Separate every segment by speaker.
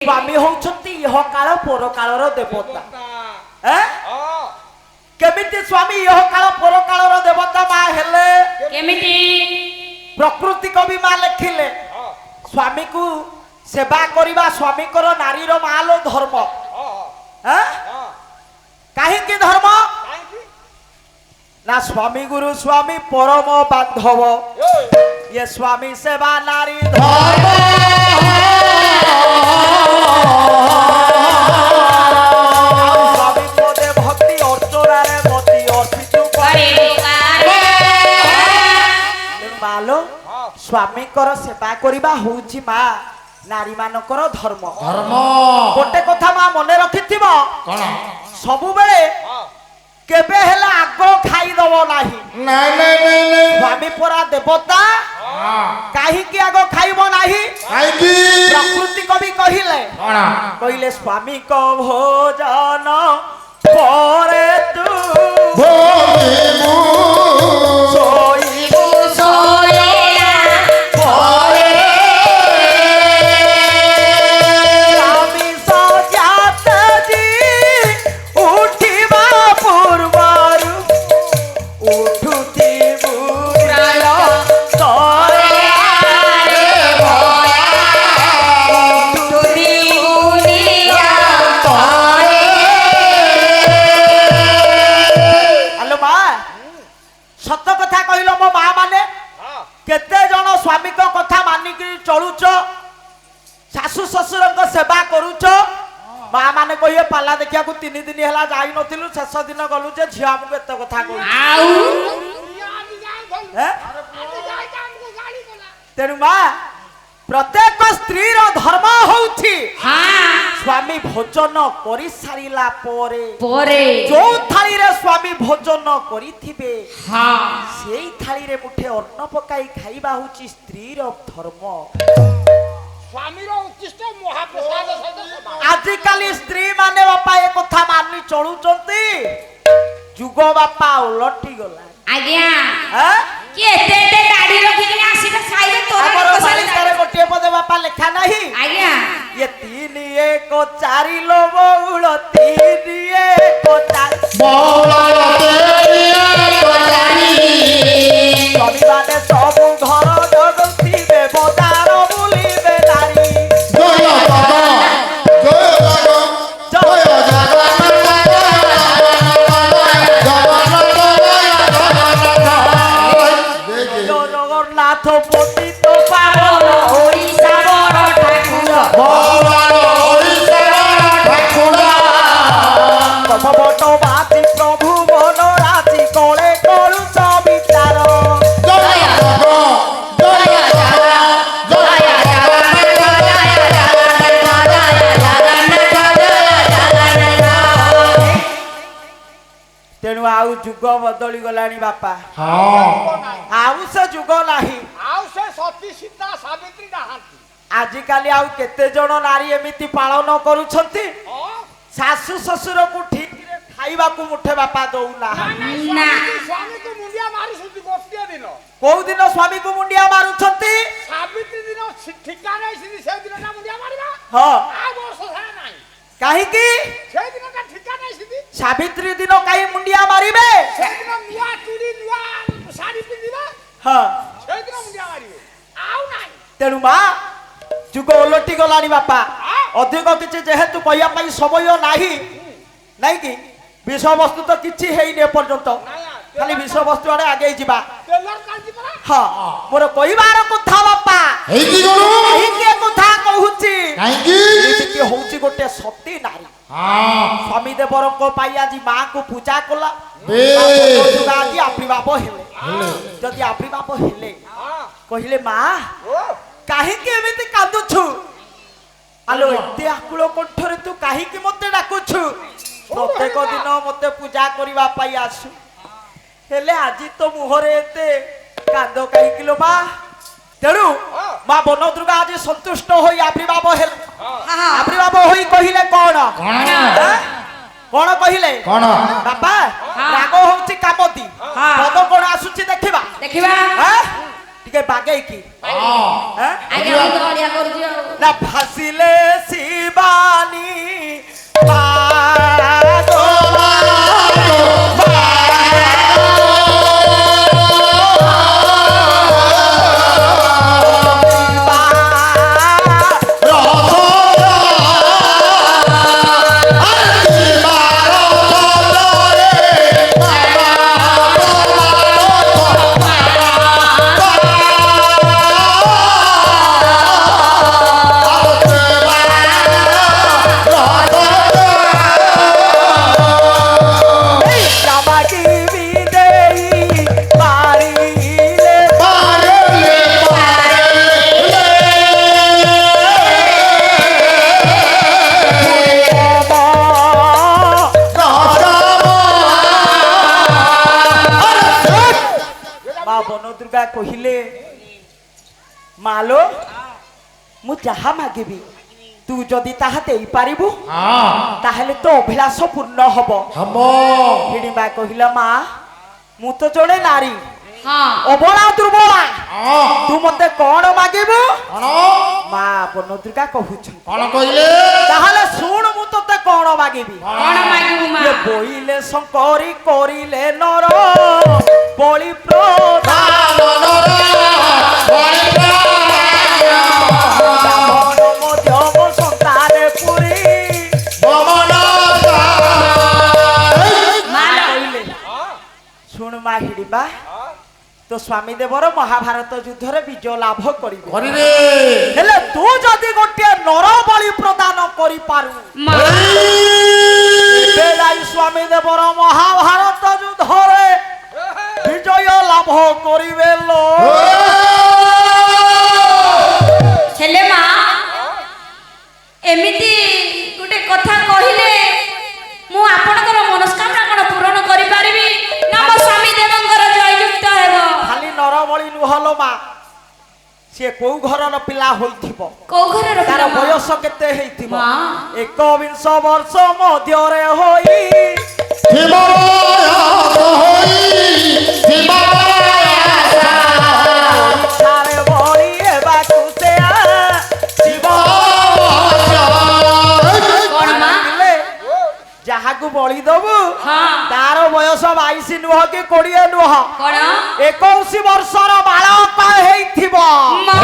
Speaker 1: स्वामी होउछंती इह काल पर कालर देवता केमिति स्वामी इह काल पर कालर देवता मा हेले
Speaker 2: केमिति
Speaker 1: प्रकृति कवि मा लिखिले स्वामी को सेवा करिबा स्वामी कर नारीर मालो धर्म काहे के धर्म ना स्वामी गुरु स्वामी परम बांधव ये स्वामी सेवा नारी धर्म स्वामी पदे भक्ति अर्चनारे मति अर्पित मालो स्वामी कर सेवा करिबा होउची मा नारी मानकर धर्म
Speaker 3: धर्म
Speaker 1: गोटे कथा मा मने रखिथिबो
Speaker 3: कोन
Speaker 1: सबु बेले केबे हेला आगो खाई दबो नाही
Speaker 3: नहीं नहीं नहीं
Speaker 1: स्वामी परा देवता काहे की आगो खाइबो नाही
Speaker 3: काहे की
Speaker 1: प्रकृति कवि कहिले
Speaker 3: कोन
Speaker 1: कहिले स्वामी को भोजन परे तू
Speaker 3: भोगे मु
Speaker 1: सोईबो
Speaker 2: सोयला
Speaker 1: परे स्वामी सजात जी उठिबा पूर्वरु उठुती बुराय तरे हेलो मा सत कथा कहिलो मो मा माने केते जण स्वामी को कथा मानि कि चलुच सासु ससुर को सेवा करूच मा माने कहिए पाला देखिया को 3 दिन हैला जाई नथिलु शेष दिन गलु जे झिया हमके एत कथा कहू तेनु मा प्रत्येक स्त्री रो धर्म होउथि स्वामी भोजन करि सारिला परे जो थाली रे स्वामी भोजन करिथिबे सेई थाली रे मुठे अन्न पकाई खाइबा होउची स्त्री रो धर्म
Speaker 4: स्वामी रो उच्चिष्ट महाप्रसाद सहित
Speaker 1: आजि काली स्त्री माने बापा ए कथा मानि चलुचंती जुग बापा उलटी गला
Speaker 2: आज्ञा
Speaker 1: हैं
Speaker 2: कि एते एते गाड़ी रखि कि आसीबे खाइबे तोरा
Speaker 1: हमर
Speaker 2: कसाले
Speaker 1: बालिकारे गोटे पदे बापा लेखा नाही
Speaker 2: आज्ञा
Speaker 1: ये 3 1 4 लो बउल 3 1 4
Speaker 3: मौला तेरी
Speaker 1: स्वामी माने सब घर जगती बे बदार बुलिबे नारी
Speaker 3: जय बाबा जय
Speaker 1: जगन्नाथ पतित पावन
Speaker 2: ओडिसा बड़ ठाकुर
Speaker 1: कपट बाती प्रभु मन राति कले करू विचार तेणु आउ जुग बदली गलानी बापा आउ से जुग नाही
Speaker 4: आउ से सती सीता सावित्री नाहांती
Speaker 1: आजि काली आउ केते जण नारी एमिति पालन करूछंती सासु ससुर को ठीक रे खाइबा को मुठे बापा दउना
Speaker 2: ना
Speaker 4: स्वामी को मुंडिया मारी सुती गोष्ठी दिन
Speaker 1: को दिन स्वामी को मुंडिया मारुछंती
Speaker 4: सावित्री दिन ठिका नै सिनी से दिन ना मुंडिया मारिबा
Speaker 1: हां
Speaker 4: आ वर्ष सारा नै
Speaker 1: काहे की
Speaker 4: से दिन का ठिका नै सिनी
Speaker 1: सावित्री दिन काई मुंडिया मारिबे
Speaker 4: से दिन नुआ चूड़ी नुआ साड़ी पिंदिबा
Speaker 1: हां
Speaker 4: से दिन मुंडिया मारिबे आउ नै
Speaker 1: तेणु मा जुग उलटी गलानी बापा अधिक किछि जेहेतु कहिया पई समय नाही नाही की विषय वस्तु तो किछि हेइने पर्यंत खाली विषय वस्तु आड़े आगे जिबा
Speaker 4: टेलर काजी परा
Speaker 1: हां मोर कहिबार कथा बापा
Speaker 3: हे की गलो
Speaker 1: काहे के कथा कहूची
Speaker 3: काहे की
Speaker 1: कि होउची गोटे सती नारी स्वामी देवर को पाई आज मां को पूजा कला आज आविर्भाव हेले जदि आविर्भाव हेले कहिले मां काहे के एमिति कांदुछु आलो एते आकुल कंठरे तू काहे के मते डाकुछु प्रत्येक दिन मते पूजा करिबा पाई आसु हेले आजि तो मुहरे एते कांदो काहे किलो मां तेणु मां बन दुर्गा आज संतुष्ट होई आविर्भाव हेल आविर्भाव होई कहिले कोन कोन कहिले
Speaker 3: कोन
Speaker 1: बापा राग होउची कामती पद कोन आसुची देखिबा
Speaker 2: देखिबा
Speaker 1: टिके बागेई की
Speaker 2: आज्ञा तो बढ़िया कर दियो
Speaker 1: ना फासिले शिव বন দুর্গা কহিলে মালো মু যাহা মাগিবি তু যদি তাহা দেই পারিবু তাহলে তো অভিলাষ পূর্ণ হব।
Speaker 3: হব
Speaker 1: হিড়িম্বা কহিলা মা মু তো জଣେ নারী
Speaker 2: ହଁ
Speaker 1: অবলা দুর্বলা
Speaker 3: ହଁ
Speaker 1: তু মতে কোন মাগিবু?
Speaker 3: କଣ
Speaker 1: মা বন দুর্গা কহুছন
Speaker 3: କଣ କହିଲେ
Speaker 1: তাহলে শুণ মু তোতে কোন মাগিবি?
Speaker 2: କଣ ମାଗିବୁ ମା
Speaker 1: ইয়ে বইলে শঙ্করী করিলে নর বলি প্রদান ব্রাহ্মণ মধ্যম সন্তানে পুরী
Speaker 2: ମା
Speaker 1: কইলে শুণ মা হিড়িবা তো স্বামী দেবর মহাভারত যুদ্ধরে বিজয় লাভ করিবে
Speaker 3: କରିବେ
Speaker 1: হেলে তু যদি গোটিয়ে নর বলি প্রদান করি পারু
Speaker 2: ମା
Speaker 1: বেলাই স্বামী দেবর মহাভারত যুদ্ধরে বিজয় লাভ করিবে লো
Speaker 2: ହେଲେ ମା ଏମିତି ଗୋଟେ କଥା କହିଲେ ମୁଁ ଆପଣଙ୍କର ମନସ୍କାମନା କଣ ପୂରଣ କରିପାରିବି ନା ମୋ ସ୍ୱାମୀ ଦେବଙ୍କର ଜୟଯୁକ୍ତ ହେବ?
Speaker 1: খালি নর বলি নুহলো মা সে কোউ ঘরর পিলা হইথিব
Speaker 2: କୋଉ ଘରର
Speaker 1: তার
Speaker 2: ପିଲା ମା?
Speaker 1: বয়স কেতে হইথিব
Speaker 2: মা
Speaker 1: 21 বর্ষ মধ্যরে হই
Speaker 3: ଶିବ ହୋଇ ଶିବ
Speaker 1: ছাড়ে বলি এবাকু সে শিব
Speaker 2: କଣ ମା?
Speaker 1: যাহাকু বলি দবু
Speaker 2: ହଁ
Speaker 1: তার বয়স 22 নুহ কি 20 নুহ
Speaker 2: କଣ
Speaker 1: 21 বর্ষর বালক হইথিব
Speaker 2: ମା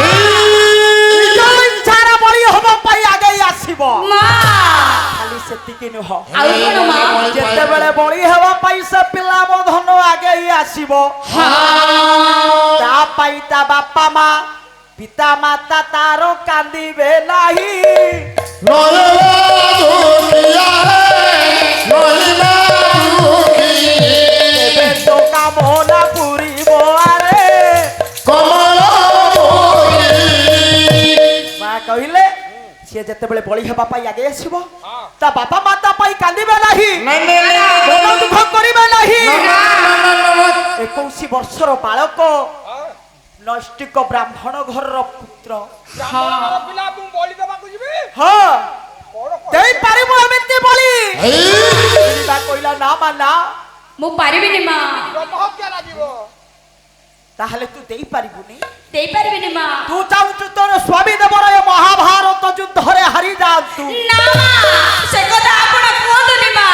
Speaker 1: নিজ ইচ্ছার বলি হব পাই আগে আসিব
Speaker 2: ମା
Speaker 1: খালি সেতিকি নুহ
Speaker 2: ଆଉ କଣ ମା?
Speaker 1: যেতেবেলে বলি হবা পাই সে পিলা ধন আগে আসিব
Speaker 2: ହଁ
Speaker 1: তা পাই তা বাপা মা পিতা মাতা তার কান্দিবে নাহি
Speaker 3: ନୟନ ଦୁଃଖିଆ ନୟନ ଦୁଃଖୀ
Speaker 1: এবে তো কামনা পুরিব আরে
Speaker 3: কমল
Speaker 1: মা কহিলে সে যেতেবেলে বলি হবা পাই আগে আসিব তা বাপা মাতা পাই কান্দিবে নাহি মন দুঃখ করিবে নাহি 21 বর্ষর বালক নৈষ্টিক ব্রাহ্মণ ঘরর পুত্র
Speaker 4: ବ୍ରାହ୍ମଣର ପିଲା ମୁଁ ବଳି ଦେବାକୁ ଯିବି
Speaker 1: হ্যাঁ
Speaker 4: କଣ
Speaker 1: দেই পারিব এমিতি বলি তা কইলা না মা না
Speaker 2: ମୁଁ ପାରିବିନି ମା
Speaker 4: ବ୍ରହ୍ମହତ୍ୟା ଲାଗିବ
Speaker 1: তাহলে তুই দেই পারিবুনি
Speaker 2: ଦେଇପାରିବିନି ମା
Speaker 1: তু চাউছু তোর স্বামী দেবর এ মহাভারত যুদ্ধরে হারি যাআন্তু
Speaker 2: ନା ମା ସେ କଥା ଆପଣ କୁହନ୍ତୁନି ମା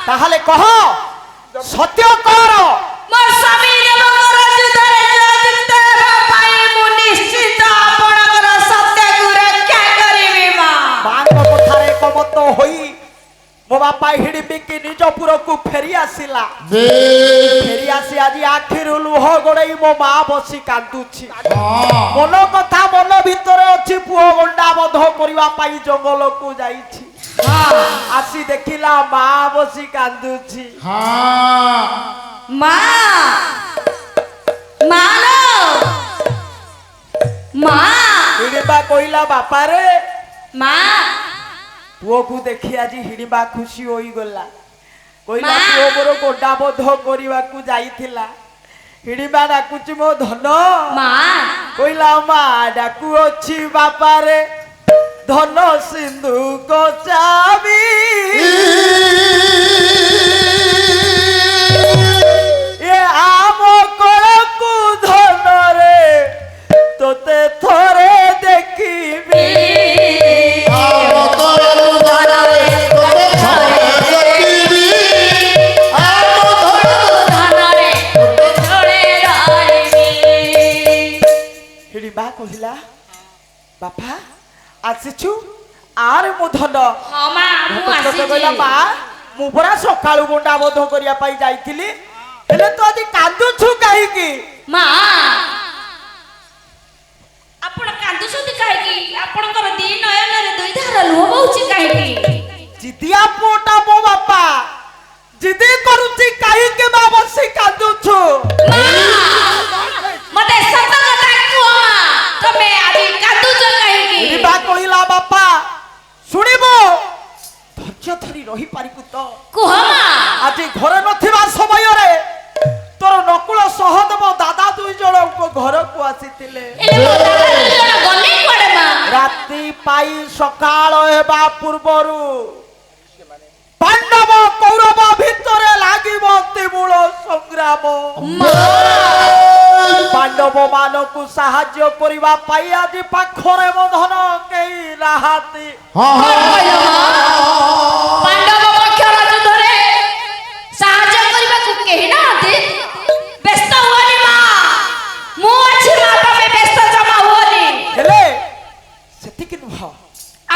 Speaker 1: তাহলে কহ সত্য কর
Speaker 2: ମୋ ସ୍ୱାମୀ ଦେବଙ୍କର ଯୁଦ୍ଧରେ ଜୟଯୁକ୍ତ ହେବା ପାଇଁ ମୁଁ ନିଶ୍ଚିତ ଆପଣଙ୍କର ସତ୍ୟକୁ ରକ୍ଷା କରିବି ମା
Speaker 1: মাঙ্গ কথারে কমত হই মো বাপা হিড়িবি কি নিজ পুরকু ফেরি আসিলা ফেরি আসি আজি আখিরু লুহ গড়াই মো মা বসি কান্দুছি মন কথা মন ভিতরে অছি পুଅ গন্ডা বধ করিবা পাই জঙ্গলকু যাইছি আসি দেখিলা মা বসি কান্দুছি
Speaker 2: ମା ମା ଲୋ ମା
Speaker 1: হিড়িবা কইলা বাপারে
Speaker 2: ମା
Speaker 1: পুଅকু দেখি আজি হিড়িবা খুশি হই গলা কইলা
Speaker 2: মা!
Speaker 1: পুଅ মোর গন্ডা বধ করিবাকু যাইছিলা হিড়িবা ডাকুছি মো ধন
Speaker 2: ମା
Speaker 1: কইলা মা ডাকু অছি বাপারে ধন সিন্ধু চাবি এ আম কলকু ধনরে তোতে থরে দেখিবি
Speaker 2: ଧନରେ ଯୋଡ଼େ ରହିବି
Speaker 1: হিড়িবা কহিলা বাপা আসিছু আর মু ধন
Speaker 2: ହଁ ମା ମୁଁ
Speaker 1: কইলা
Speaker 2: ଆସିଛି
Speaker 1: মা মু পরা সকালু গন্ডা বধ করিয়া পাই যাইতিলি হেলে তো আজ কান্দুছু কাহিকি
Speaker 2: ମା ଆପଣ କାନ୍ଦୁଛନ୍ତି କାହିଁକି ଆପଣଙ୍କର ଦି ନୟନରେ ଦୁଇ ଧାର ଲୁହ ବହୁଛି କାହିଁକି
Speaker 1: জিদিয়া পুটা মো বাপা জিদি করুছি কাহিকি মা বসি কান্দুছু
Speaker 2: ମା ମତେ ସତ କଥା କୁହ ମା ତମେ ଆଜି କାନ୍ଦୁଛ କାହିଁକି
Speaker 1: হিড়িবা কহিলা বাপা শুনিব ধৈর্য ধরি রহি পারিবু তো
Speaker 2: କୁହ মা
Speaker 1: আজি ঘরে নথিবা সময়রে তোর নকুল সহদেব দাদা দুই জন ଘରକୁ ଆସିଥିଲେ
Speaker 2: ଏଲେ ମୋ ଦାଦା ଦୁଇ ଜଣ ଗଲେ କୁଆଡେ ମା
Speaker 1: ରାତି ପାଇ ସକାଳ ହେବା ପୂର୍ବରୁ ପାଣ୍ଡବ କୌରବ ଭିତରେ ଲାଗିବ ତୁମୁଳ ସଂଗ୍ରାମ ପାଣ୍ଡବ ମାନଙ୍କୁ ସାହାଯ୍ୟ କରିବା ପାଇଁ ଆଜି ପାଖରେ ବନ୍ଧନ କେହି ନାହାନ୍ତି
Speaker 2: କଣ କହିଲ ମା ପାଣ୍ଡବ ପକ୍ଷର ଯୁଦ୍ଧରେ ସାହାଯ୍ୟ କରିବାକୁ କେହି ନାହାନ୍ତି ବ୍ୟସ୍ତ ହୁଅନି ମା ମୁଁ ଅଛି ମା ତମେ ବ୍ୟସ୍ତ ଜମା ହୁଅନି
Speaker 1: ହେଲେ ସେତିକି ନୁହଁ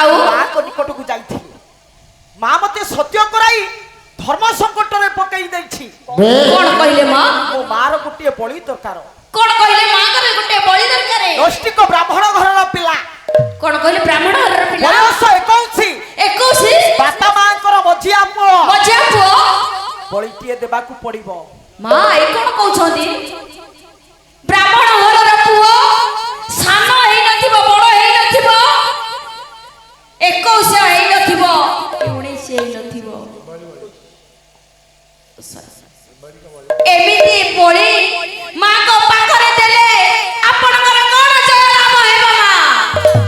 Speaker 2: ଆଉ
Speaker 1: ମାଙ୍କ ନିକଟକୁ ଯାଇଥିଲି ମା ମତେ ସତ୍ୟ କରାଇ ଧର୍ମ ସଂକଟରେ ପକେଇ ଦେଇଛି
Speaker 2: କଣ କହିଲେ ମା
Speaker 1: ମୋ ମାର ଗୋଟିଏ ବଳି ଦରକାର
Speaker 2: କଣ କହିଲେ ମାଙ୍କର ଗୋଟେ ବଳି ଦରକାର
Speaker 1: ନୈଷ୍ଠିକ ବ୍ରାହ୍ମଣ ଘରର ପିଲା
Speaker 2: କଣ କହିଲେ ବ୍ରାହ୍ମଣ ଘରର ପିଲା
Speaker 1: ବୟସ 21
Speaker 2: 21
Speaker 1: ବାପା ମାଙ୍କର ମଝିଆ ପୁଅ
Speaker 2: ମଝିଆ ପୁଅ
Speaker 1: ବଳିଟିଏ ଦେବାକୁ ପଡିବ
Speaker 2: ମା ଏ କଣ କହୁଛନ୍ତି ବ୍ରାହ୍ମଣ ଘରର ପୁଅ ସାନ ହେଇନଥିବ ବଡ ହେଇନଥିବ 21 ହେଇନଥିବ 19 ହେଇନଥିବ ଏମିତି ବଳି ମାଙ୍କ ପାଖରେ ଦେଲେ ଆପଣଙ୍କର କଣ ଜୟ ଲାଭ ହେବ ମା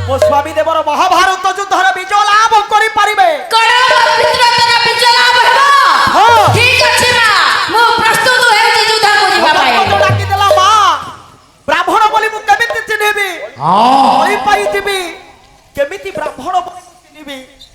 Speaker 1: ମୋ ସ୍ୱାମୀ ଦେବର ମହାଭାରତ ଯୁଦ୍ଧରେ ବିଜୟ ଲାଭ କରିପାରିବେ
Speaker 2: କଣ ପବିତ୍ରତାର ବିଜୟ ଲାଭ ହେବ
Speaker 1: ହଁ।
Speaker 2: ଠିକ ଅଛି ମା ମୁଁ ପ୍ରସ୍ତୁତ ହେଉଛି ଯୁଦ୍ଧକୁ ଯିବା ପାଇଁ
Speaker 1: ଡାକିଦେଲା ମା ବ୍ରାହ୍ମଣ ବୋଲି ମୁଁ କେମିତି ଚିହ୍ନିବି
Speaker 3: ହଁ